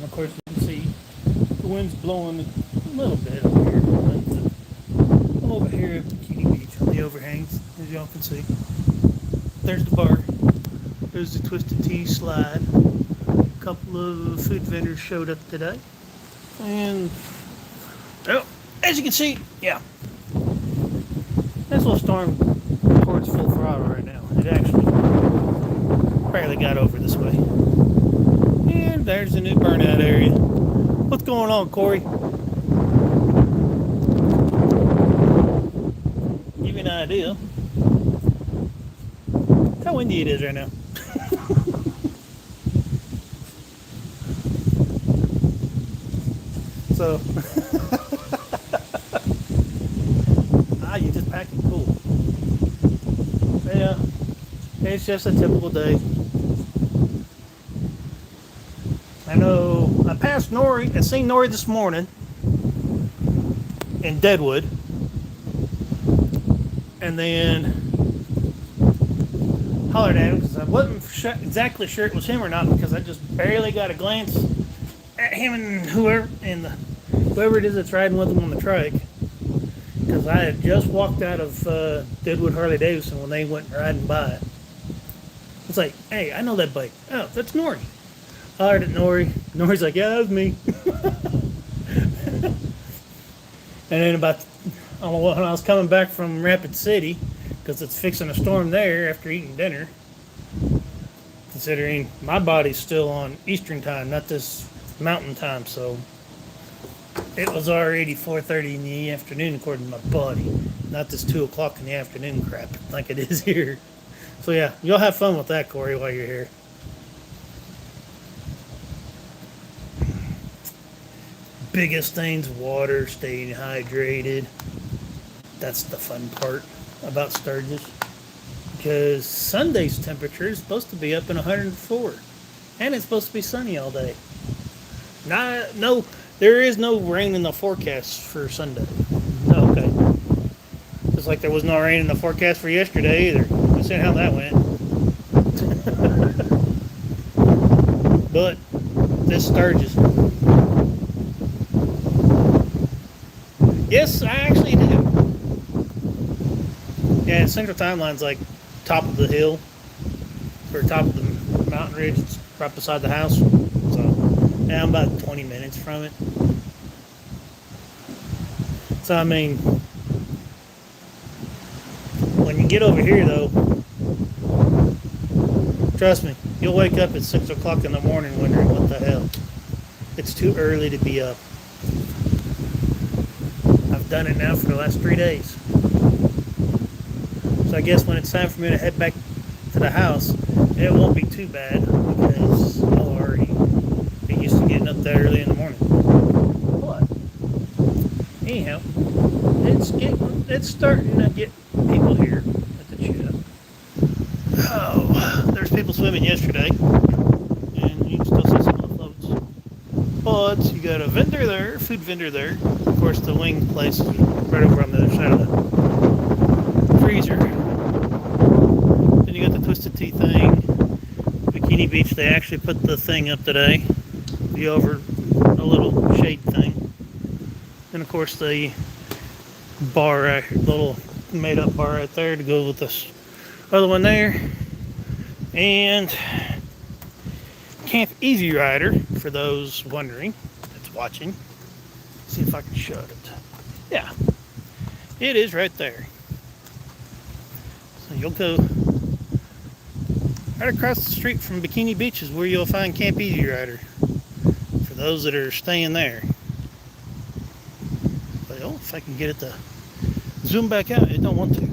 of course, you can see the wind's blowing a little bit over here. I'm over here at Bikini Beach on the overhangs, as y'all can see. There's the bar. There's the Twisted Tea slide. A couple of food vendors showed up today. And, oh, as you can see, yeah. This little storm records full throttle right now. It actually barely got over this way. And there's the new burnout area. What's going on, Corey? Give you an idea. Look how windy it is right now. So, you just packing cool. Yeah, it's just a typical day. I know I passed Nori. I seen Nori this morning in Deadwood, and then hollered at him because I wasn't exactly sure it was him or not, because I just barely got a glance at him and whoever it is that's riding with him on the trike. Because I had just walked out of Deadwood Harley Davidson when they went riding by it. It's like, hey, I know that bike. Oh, that's Nori. I hollered at Nori. Nori's like, yeah, that was me. And then when I was coming back from Rapid City, because it's fixing a storm there after eating dinner, considering my body's still on Eastern time, not this mountain time, so it was already 4:30 in the afternoon according to my body, not this 2 o'clock in the afternoon crap like it is here. So yeah, you'll have fun with that, Corey, while you're here. Biggest thing's water, staying hydrated. That's the fun part about Sturgis, because Sunday's temperature is supposed to be up in 104, and it's supposed to be sunny all day. No, there is no rain in the forecast for Sunday. Oh, okay. Just like there was no rain in the forecast for yesterday either. I see how that went. But this Sturgis. Yes, I actually do. Yeah, Central Timeline's like top of the hill, or top of the mountain ridge. It's right beside the house. So, yeah, I'm about 20 minutes from it. So, I mean, when you get over here, though, trust me, you'll wake up at 6 o'clock in the morning wondering what the hell. It's too early to be up. I've done it now for the last 3 days. So I guess when it's time for me to head back to the house, it won't be too bad, because I'll already be used to getting up that early in the morning. But anyhow, it's starting to get people here at the Cheetah. Oh, there's people swimming yesterday, and you can still see some of the floats. But you got a vendor there, food vendor there. Of course, the wing place is right over on the other side of the freezer. Then you got the Twisted Tea thing. Bikini Beach, they actually put the thing up today, the over a little shade thing. And of course the bar, little made up bar right there to go with this other one there. And Camp Easy Rider, for those wondering that's watching. See if I can shut it. Yeah, it is right there. So you'll go right across the street from Bikini Beach is where you'll find Camp Easy Rider, for those that are staying there. Well, if I can get it to zoom back out, it don't want to.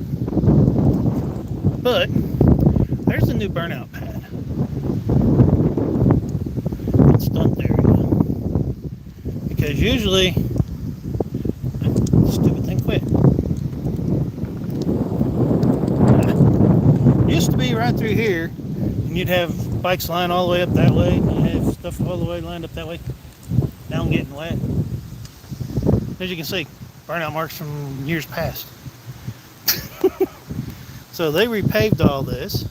But there's the new burnout pad. It's done there. Because usually, stupid thing quit. Used to be right through here, and you'd have bikes lined all the way up that way, and you'd have stuff all the way lined up that way. Now I'm getting wet. As you can see, burnout marks from years past. So they repaved all this.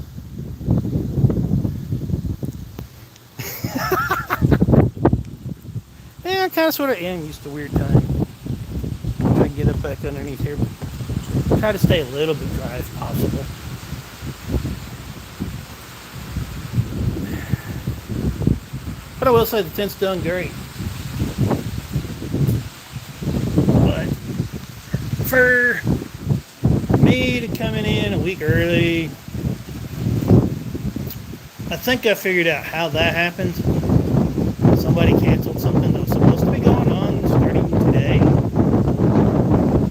Yeah, I kind of sort of am used to weird time. Try to get up back underneath here. Try to stay a little bit dry if possible. But I will say the tent's done great. But for me to coming in a week early, I think I figured out how that happened. Somebody canceled something that was supposed to be going on starting today.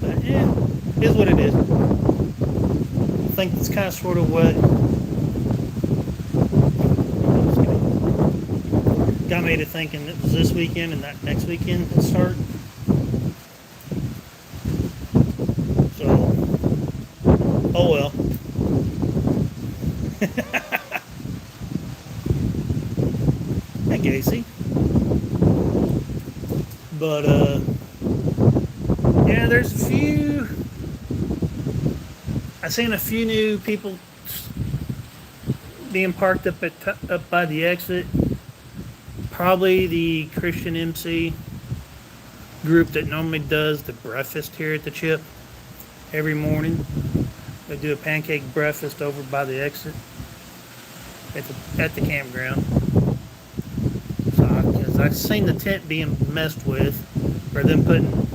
But yeah, it is what it is. I think that's kind of sort of what got me to thinking it was this weekend and not next weekend to start. So, oh well. Hey, Casey. But, yeah, there's a few. I've seen a few new people being parked up by the exit. Probably the Christian MC group that normally does the breakfast here at the Chip every morning. They do a pancake breakfast over by the exit at the campground. So, because I've seen the tent being messed with, or them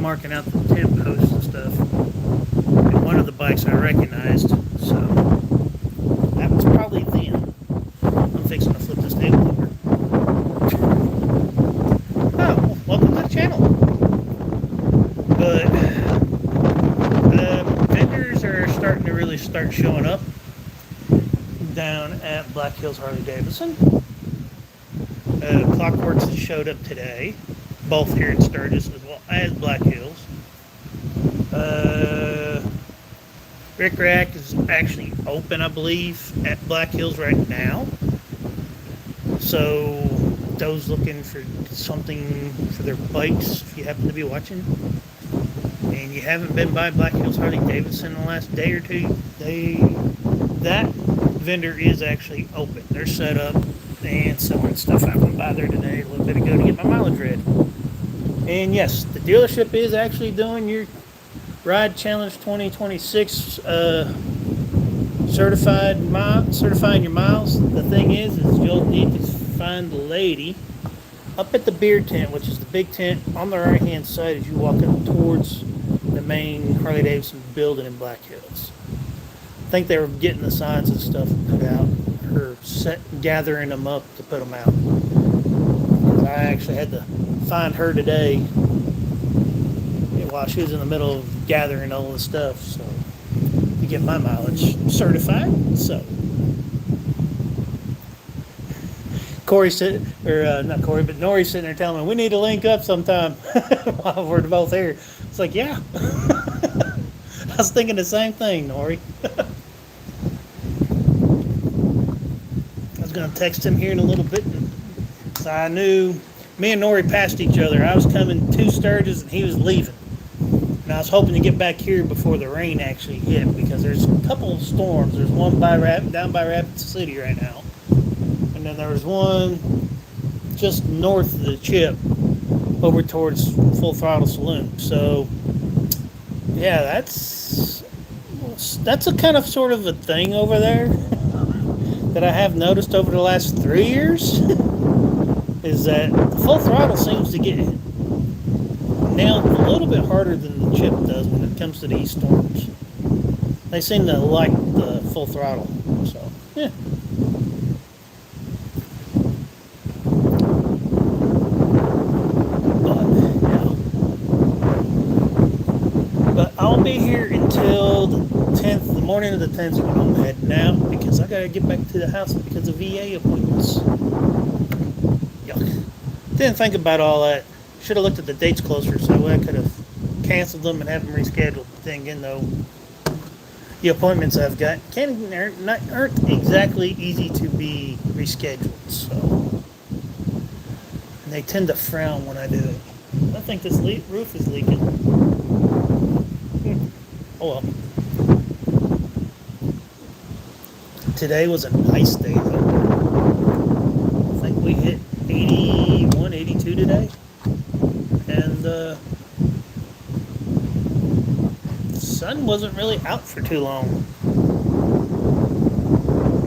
marking out the tent posts and stuff. And one of the bikes I recognized, so that was probably them. I'm fixing to flip this table over. Oh, welcome to the channel. But vendors are starting to really start showing up down at Black Hills Harley Davidson. Clockworks has showed up today, both here at Sturgis as well as Black Hills. Rick Rack is actually open, I believe, at Black Hills right now. So those looking for something for their bikes, if you happen to be watching, and you haven't been by Black Hills Harley Davidson in the last day or two, that vendor is actually open. They're set up and selling stuff. I went by there today a little bit ago to get my mileage read. And yes, the dealership is actually doing your Ride Challenge 2026 certifying your miles. The thing is you'll need to find the lady up at the beer tent, which is the big tent on the right hand side as you walk up towards the main Harley Davidson building in Black Hills. I think they were getting the signs and stuff put out, or gathering them up to put them out. I actually had to find her today while she was in the middle of gathering all the stuff, so to get my mileage certified. So Corey not Corey, but Nori's sitting there telling me we need to link up sometime while we're both here. It's like, yeah. I was thinking the same thing, Nori. I was going to text him here in a little bit. So I knew me and Nori passed each other. I was coming to Sturgis and he was leaving. And I was hoping to get back here before the rain actually hit, because there's a couple of storms. There's one down by Rapid City right now. And then there was one just north of the Chip over towards Full Throttle Saloon. So, yeah, that's a kind of sort of a thing over there that I have noticed over the last 3 years. Is that the Full Throttle seems to get nailed a little bit harder than the Chip does when it comes to these storms. They seem to like the Full Throttle. So, yeah. But I'll be here until the 10th, the morning of the 10th when I'm heading out, because I got to get back to the house because of VA appointments. Yuck. Didn't think about all that. Should have looked at the dates closer, so I could have canceled them and have them rescheduled. Then again, though, the appointments I've got aren't exactly easy to be rescheduled. So, and they tend to frown when I do it. I think this roof is leaking. Oh well. Today was a nice day, though. I think we hit 81, 82 today. and the sun wasn't really out for too long.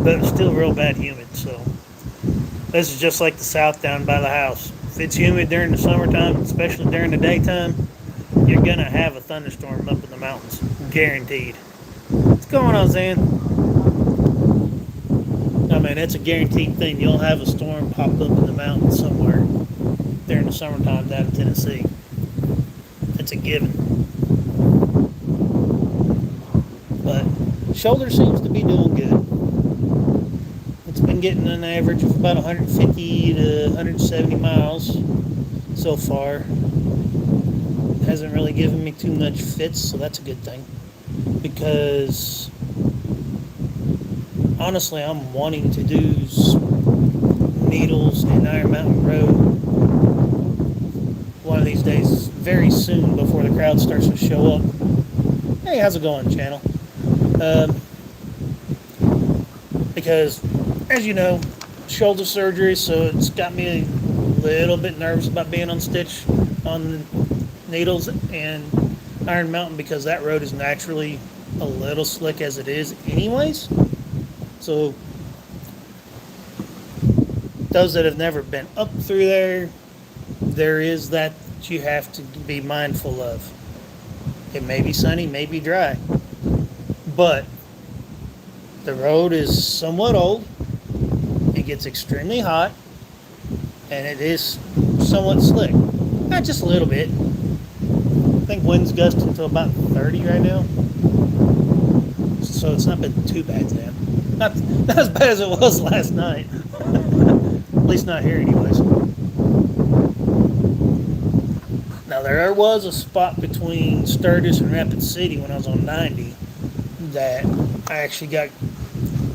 But it was still real bad humid, so this is just like the south down by the house. If it's humid during the summertime, especially during the daytime, you're gonna have a thunderstorm up in the mountains. Guaranteed. What's going on, Zan? I mean, it's a guaranteed thing. You'll have a storm pop up in the mountains somewhere during the summertime down in Tennessee. It's a given. But shoulder seems to be doing good. It's been getting an average of about 150 to 170 miles so far. It hasn't really given me too much fits, so that's a good thing. Because honestly, I'm wanting to do Needles and Iron Mountain Road one of these days, very soon, before the crowd starts to show up. Hey, how's it going, channel? Because, as you know, shoulder surgery, so it's got me a little bit nervous about being on Stitch on Needles and Iron Mountain, because that road is naturally a little slick as it is anyways. So those that have never been up through there is that you have to be mindful of. It may be sunny, may be dry, but the road is somewhat old. It gets extremely hot, and it is somewhat slick. Not just a little bit. I think wind's gusting to about 30 right now. So it's not been too bad then. Not as bad as it was last night. At least not here anyways. Now there was a spot between Sturgis and Rapid City when I was on 90 that I actually got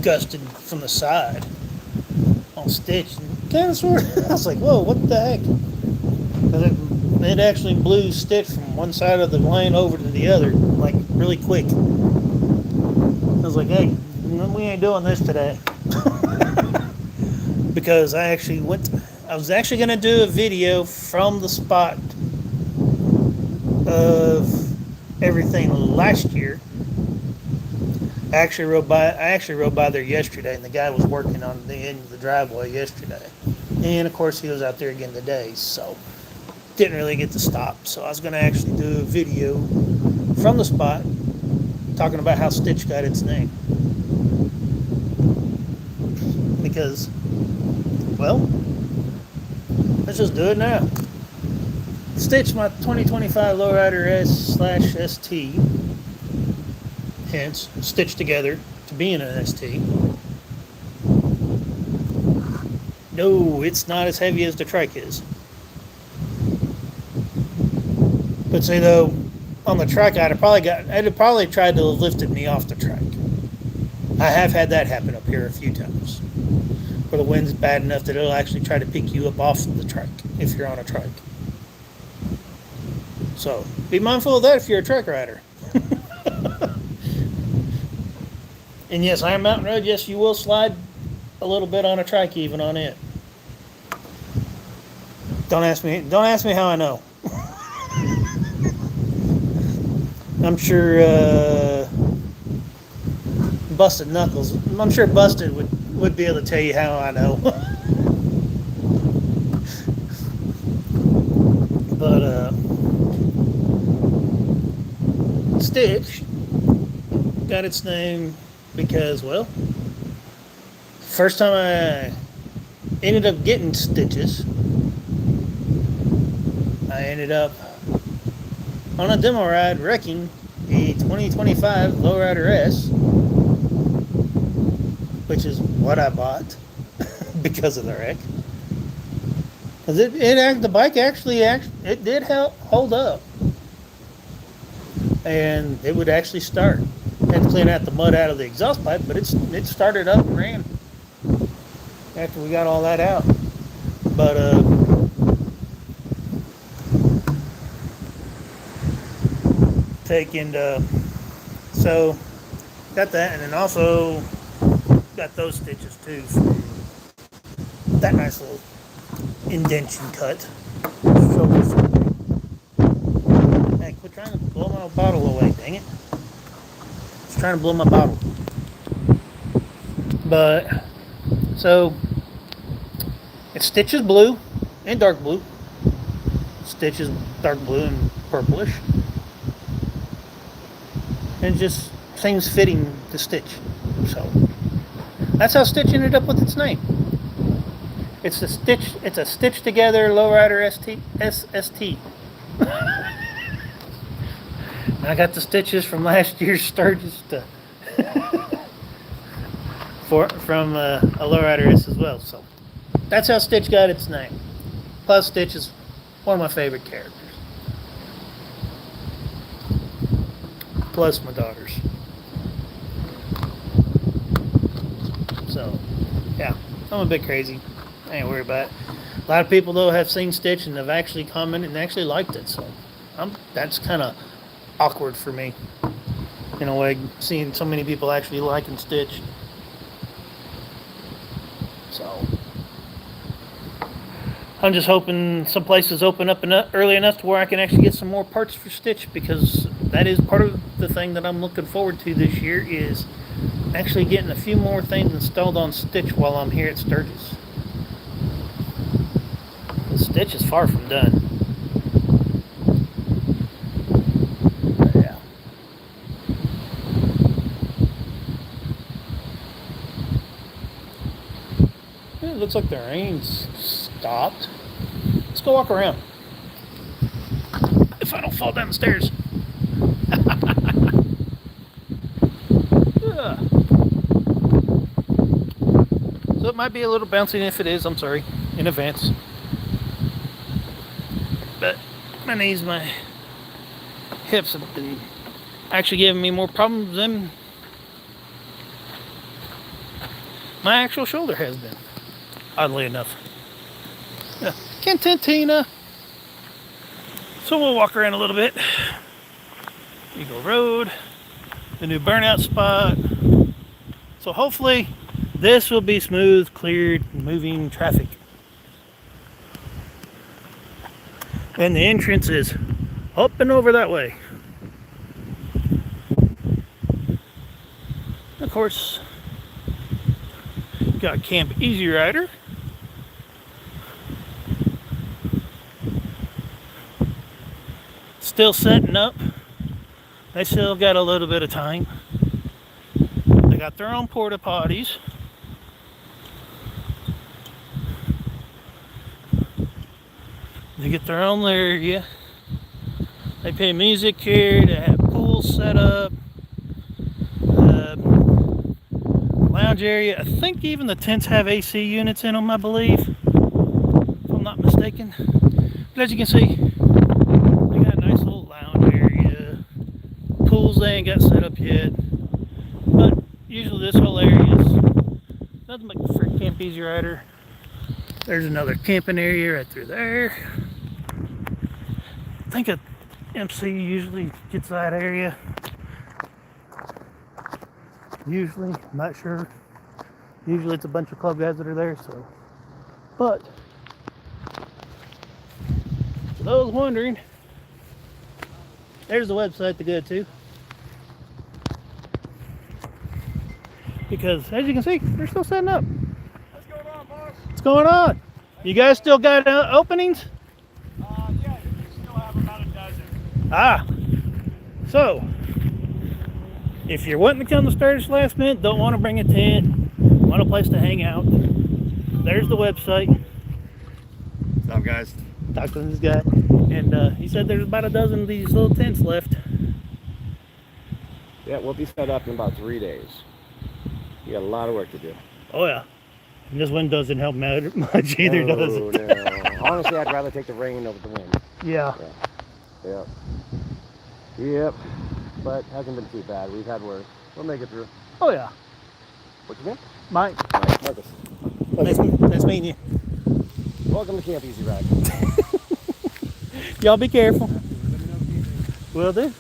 gusted from the side on Stitch. And kind of sort of, I was like, whoa, what the heck? Because it actually blew Stitch from one side of the lane over to the other, like really quick. I was like, hey, we ain't doing this today. Because I was actually going to do a video from the spot of everything last year. I actually rode by there yesterday, and the guy was working on the end of the driveway yesterday. And of course he was out there again today, so didn't really get to stop. So I was going to actually do a video from the spot talking about how Stitch got its name. Because, well, let's just do it now. Stitch, my 2025 Lowrider S/ST, hence stitched together to being an ST. No, it's not as heavy as the trike is. But see though, on the trike, I'd have probably tried to have lifted me off the trike. I have had that happen up here a few times, where the wind's bad enough that it'll actually try to pick you up off the trike if you're on a trike. So be mindful of that if you're a trike rider. And yes, Iron Mountain Road, yes, you will slide a little bit on a trike even on it. Don't ask me how I know. I'm sure Busted Knuckles, I'm sure Busted would be able to tell you how I know. But Stitch got its name because, well, first time I ended up getting stitches, I ended up on a demo ride wrecking a 2025 Lowrider S, which is what I bought because of the wreck. The bike it did hold up, and it would actually start. Had to clean out the mud out of the exhaust pipe, but it started up and ran after we got all that out. But so got that, and then also got those stitches too from that nice little indention cut. bottle away, dang it. It's trying to blow my bottle. But, so, it's Stitch is blue and dark blue. Stitch is dark blue and purplish. And it just seems fitting to Stitch. So, that's how Stitch ended up with its name. It's a Stitch Together Lowrider ST. I got the stitches from last year's Sturgis from a Lowrider S as well. So that's how Stitch got its name. Plus, Stitch is one of my favorite characters. Plus my daughters. So, yeah, I'm a bit crazy. I ain't worried about it. A lot of people though have seen Stitch and have actually commented and actually liked it. So, that's kind of awkward for me in a way, seeing so many people actually liking Stitch. So I'm just hoping some places open up early enough to where I can actually get some more parts for Stitch, because that is part of the thing that I'm looking forward to this year, is actually getting a few more things installed on Stitch while I'm here at Sturgis. The Stitch is far from done. It looks like the rain's stopped. Let's go walk around. If I don't fall down the stairs. So it might be a little bouncy, and if it is, I'm sorry in advance. But my knees, my hips have been actually giving me more problems than my actual shoulder has been. Oddly enough. Yeah. Cantantina. So we'll walk around a little bit. Eagle Road. The new burnout spot. So hopefully this will be smooth, cleared, moving traffic. And the entrance is up and over that way. Of course, got Camp Easy Rider. Still setting up. They still got a little bit of time. They got their own porta potties. They get their own area. They play music here. They have pools set up. Lounge area. I think even the tents have AC units in them, I believe, if I'm not mistaken. But as you can see, they got a nice little lounge area. Pools they ain't got set up yet, but usually this whole area is nothing but for Camp Easy Rider. There's another camping area right through there. I think a MC usually gets that area. Usually, I'm not sure. Usually it's a bunch of club guys that are there, so. But, for those wondering, there's the website to go to. Because, as you can see, they're still setting up. What's going on, boss? What's going on? You guys still got openings? Yeah, we still have about a dozen. Ah. So, if you're wanting to come to Sturgis last minute, don't want to bring a tent, want a place to hang out, there's the website. What's up, guys? Talked to this guy, and he said there's about a dozen of these little tents left. Yeah, we'll be set up in about 3 days. You got a lot of work to do. Oh yeah, and this wind doesn't help much either, does it? No. Honestly, I'd rather take the rain over the wind. Yeah. Yep. But hasn't been too bad. We've had worse. We'll make it through. Oh yeah. What's your name? Mike. Marcus. Nice meeting you. Welcome to Camp Easy Ride. Y'all be careful. Will do.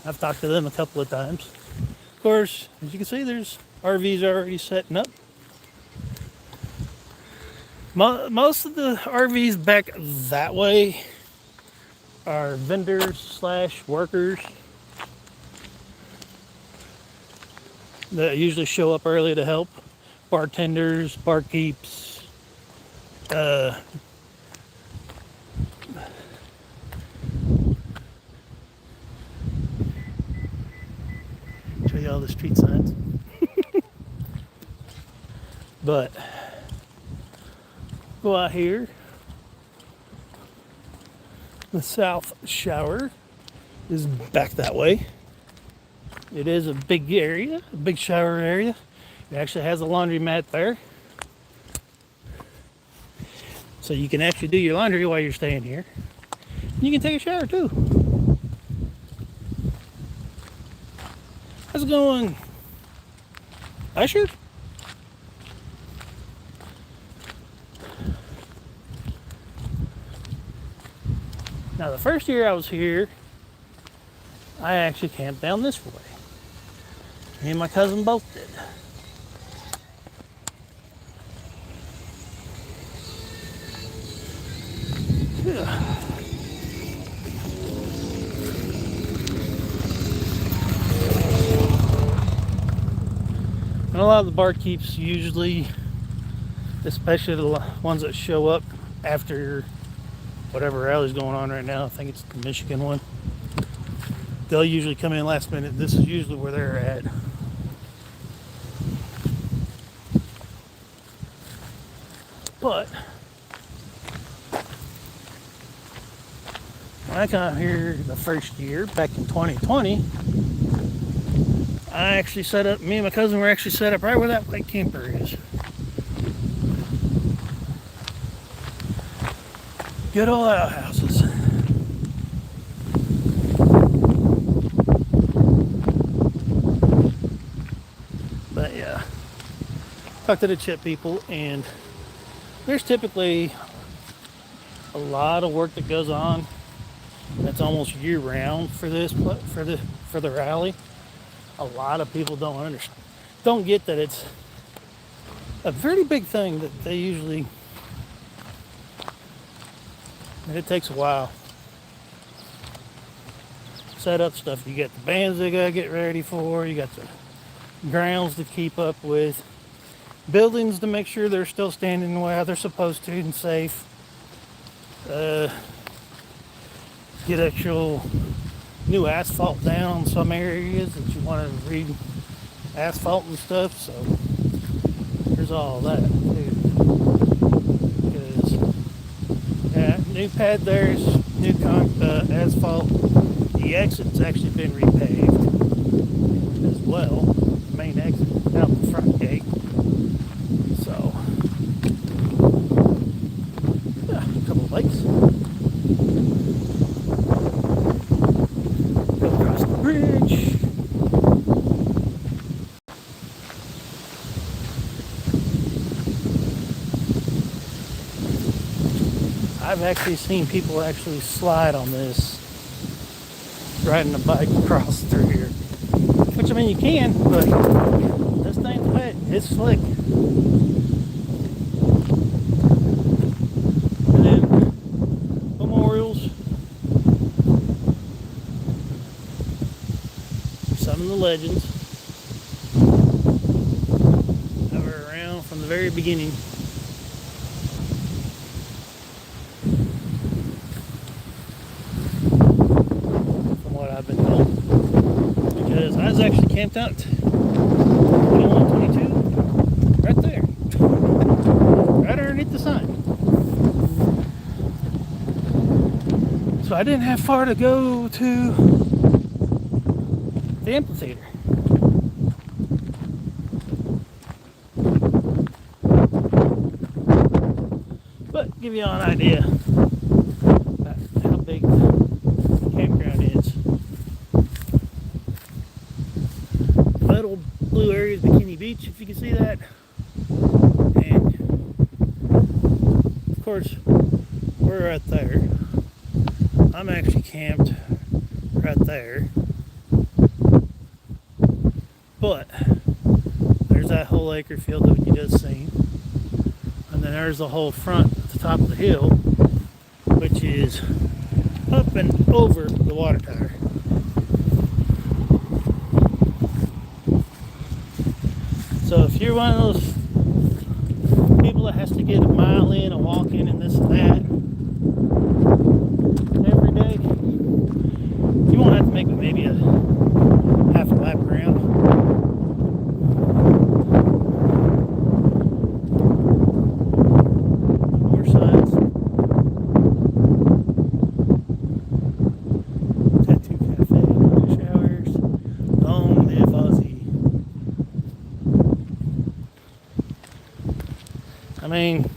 I've talked to them a couple of times. Of course, as you can see, there's RVs already setting up. Most of the RVs back that way are vendors slash workers that usually show up early to help. Bartenders, barkeeps, uh, show you all the street signs. But go out here. The south shower is back that way. It is a big area, a big shower area. It actually has a laundromat there. So you can actually do your laundry while you're staying here. You can take a shower too. How's it going, Usher? Now the first year I was here, I actually camped down this way. Me and my cousin both did. And a lot of the barkeeps usually, especially the ones that show up after whatever rally's going on right now, I think it's the Michigan one, they'll usually come in last minute. This is usually where they're at. But when I got here the first year, back in 2020, I actually set up, me and my cousin were actually set up right where that white camper is. Good old outhouses. But yeah, talk to the chip people, and there's typically a lot of work that goes on. That's almost year round for this, for the rally. A lot of people don't get that it's a very big thing that they usually. And it takes a while. Set up stuff. You got the bands they gotta get ready for. You got the grounds to keep up with. Buildings to make sure they're still standing the way they're supposed to and safe. Get actual new asphalt down some areas that you want to re-asphalt and stuff. So there's all that too. Yeah, new pad there's new asphalt. The exit's actually been repaved as well. The main exit out the front gate. So, yeah, a couple of lakes. Go across the bridge. I've actually seen people actually slide on this, riding a bike across through here. Which, I mean, you can, but this thing's wet. It's slick. And then memorials. Some of the legends that were around from the very beginning. I've been told, because I was actually camped out 21, 22, right there, right underneath the sign. So I didn't have far to go to the amphitheater. But give you all an idea about how big the campground is. Little blue area is Bikini Beach, if you can see that. And of course, we're right there. I'm actually camped right there. But there's that whole acre field that you just seen. And then there's the whole front at the top of the hill, which is up and over the water tower. So if you're one of those people that has to get a mile in, a walk in, and this and that every day, you won't have to make maybe a half a lap around. More signs. Tattoo Cafe, showers. Long live Ozzy. I mean,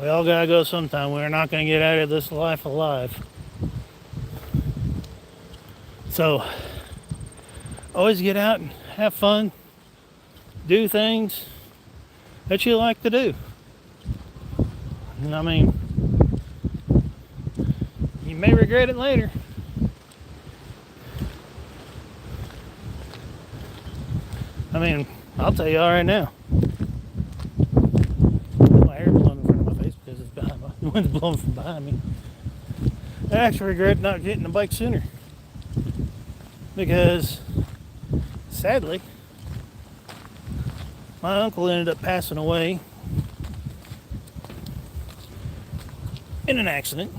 we all gotta go sometime. We're not gonna get out of this life alive. So, always get out and have fun. Do things that you like to do. And I mean, you may regret it later. I mean, I'll tell you all right now. My hair blowing in front of my face because it's behind the wind's blowing from behind me. I actually regret not getting the bike sooner. Because, sadly, my uncle ended up passing away in an accident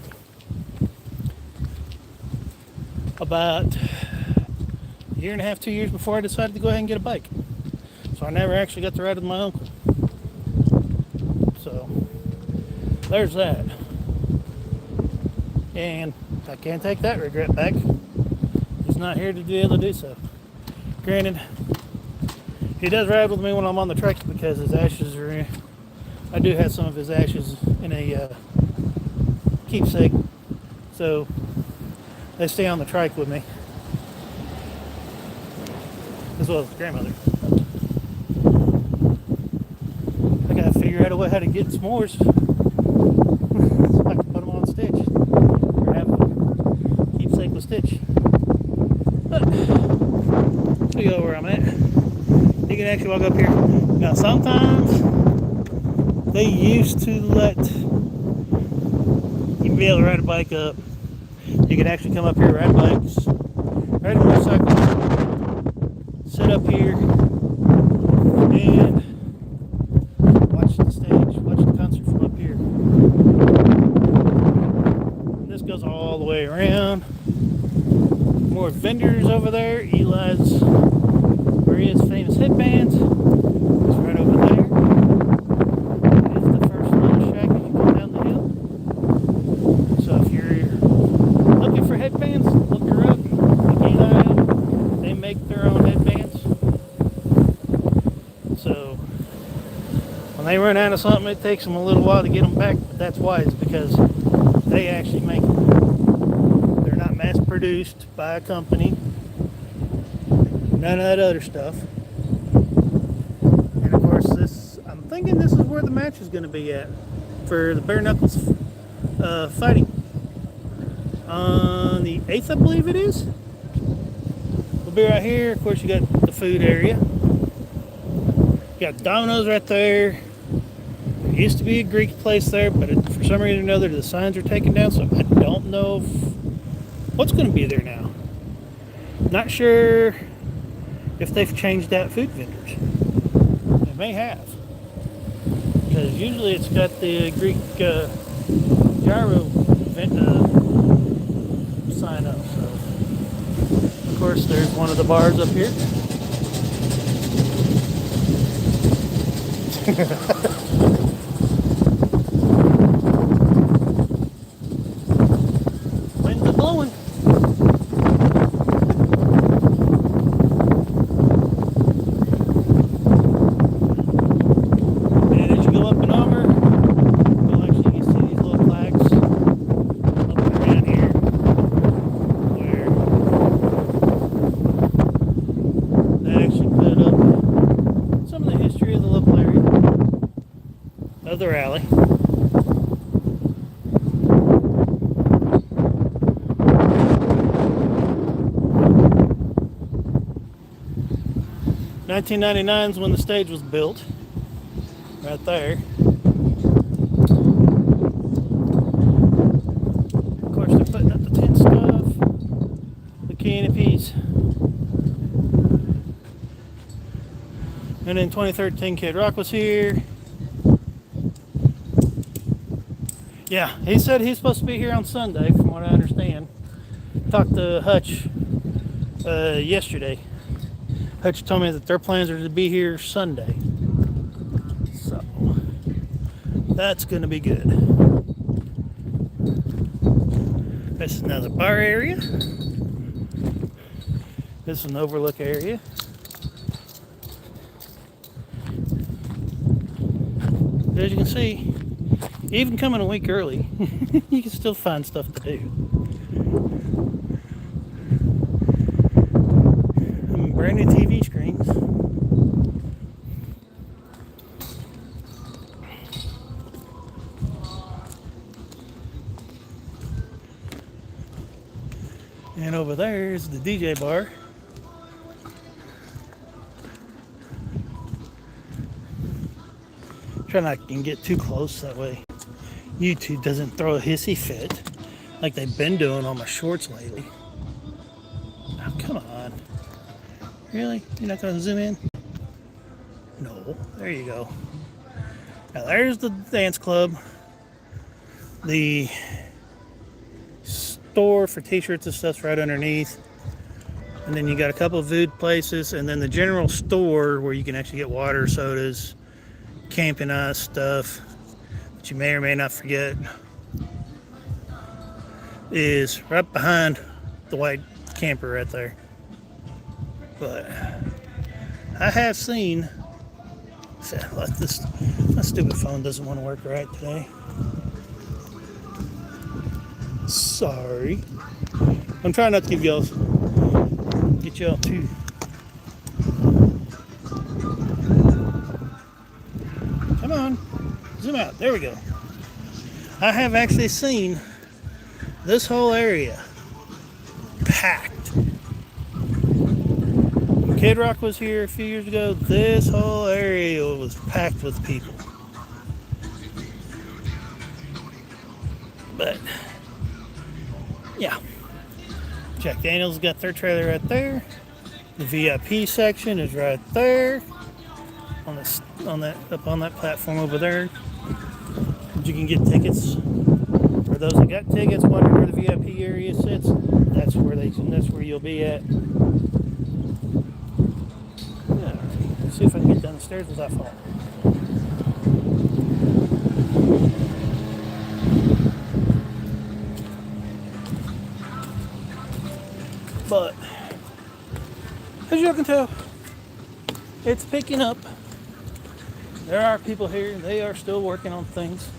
about a year and a half, 2 years before I decided to go ahead and get a bike. So I never actually got to ride with my uncle. So, there's that. And I can't take that regret back. He's not here to be able to do so. Granted, he does ride with me when I'm on the trek because his ashes are in. I do have some of his ashes in a keepsake, so they stay on the trike with me, as well as his grandmother. I gotta figure out a way how to get s'mores so I can put them on Stitch, or have a keepsake with Stitch. But you go where I'm at. You can actually walk up here. Now sometimes they used to let you be able to ride a bike up. You can actually come up here, ride bikes, ride a motorcycle, sit up here, and watch the stage, watch the concert from up here. And this goes all the way around. More vendors over there. Eli's Maria's famous headbands. It's right over there. It's the first little shack as you come down the hill. So if you're looking for headbands, look her up. Look Eli up. They make their own headbands. So when they run out of something, it takes them a little while to get them back. But that's why, it's because they actually make them. They're not mass produced by a company. None of that other stuff. And of course, I'm thinking this is where the match is going to be at for the bare knuckles fighting on the 8th, I believe it is. We'll be right here. Of course, you got the food area. You got Domino's right there. There used to be a Greek place there, but for some reason or another, the signs are taken down, so I don't know what's going to be there now. Not sure if they've changed out food vendors. They may have. Because usually it's got the Greek gyro sign up. So, of course, there's one of the bars up here. Winds are blowing. The rally. $1999 is when the stage was built, right there. And then 2013 Kid Rock was here. Yeah, he said he's supposed to be here on Sunday, from what I understand. Talked to Hutch yesterday. Hutch told me that their plans are to be here Sunday. So, that's going to be good. This is another bar area. This is an overlook area. As you can see, even coming a week early, you can still find stuff to do. And brand new TV screens. And over there is the DJ bar. Try not to get too close, that way YouTube doesn't throw a hissy fit like they've been doing on my shorts lately. Oh, come on. Really? You're not going to zoom in? No. There you go. Now there's the dance club. The store for t-shirts and stuff's right underneath. And then you got a couple of food places, and then the general store where you can actually get water, sodas, camping stuff that you may or may not forget is right behind the white camper right there. But I have seen, like this, my stupid phone doesn't want to work right today. Sorry. I'm trying not to get y'all too. Come on, zoom out. There we go. I have actually seen this whole area packed. When Kid Rock was here a few years ago, this whole area was packed with people. But yeah, Jack Daniels got their trailer right there. The VIP section is right there on this, up on that platform over there. You can get tickets. For those that got tickets, wondering where the VIP area sits, that's where you'll be at. Yeah, let's see if I can get down the stairs without falling. But as you can tell, it's picking up. There are people here. They are still working on things.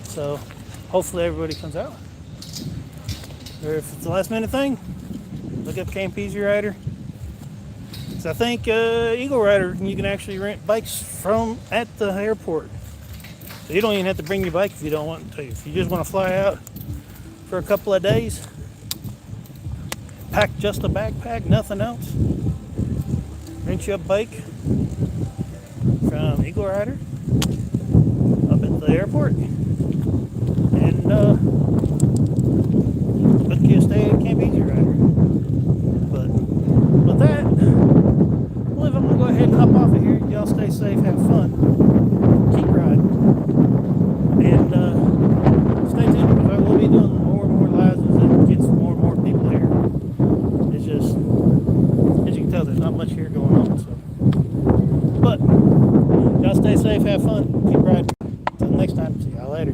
So hopefully everybody comes out. Or if it's a last minute thing, look up Camp Easy Rider. So I think Eagle Rider, you can actually rent bikes from at the airport. So you don't even have to bring your bike if you don't want to. If you just want to fly out for a couple of days, pack just a backpack, nothing else. Rent you a bike from Eagle Rider up at the airport, and book you a stay at Camp Easy Rider. But with that, I'm gonna go ahead and hop off of here. Y'all stay safe, have fun, keep riding, and stay tuned, because I will be doing more and more lives as it gets more and more people here. It's just, as you can tell, there's not much here going on. So, but y'all stay safe, have fun, keep riding. Until next time, see y'all later.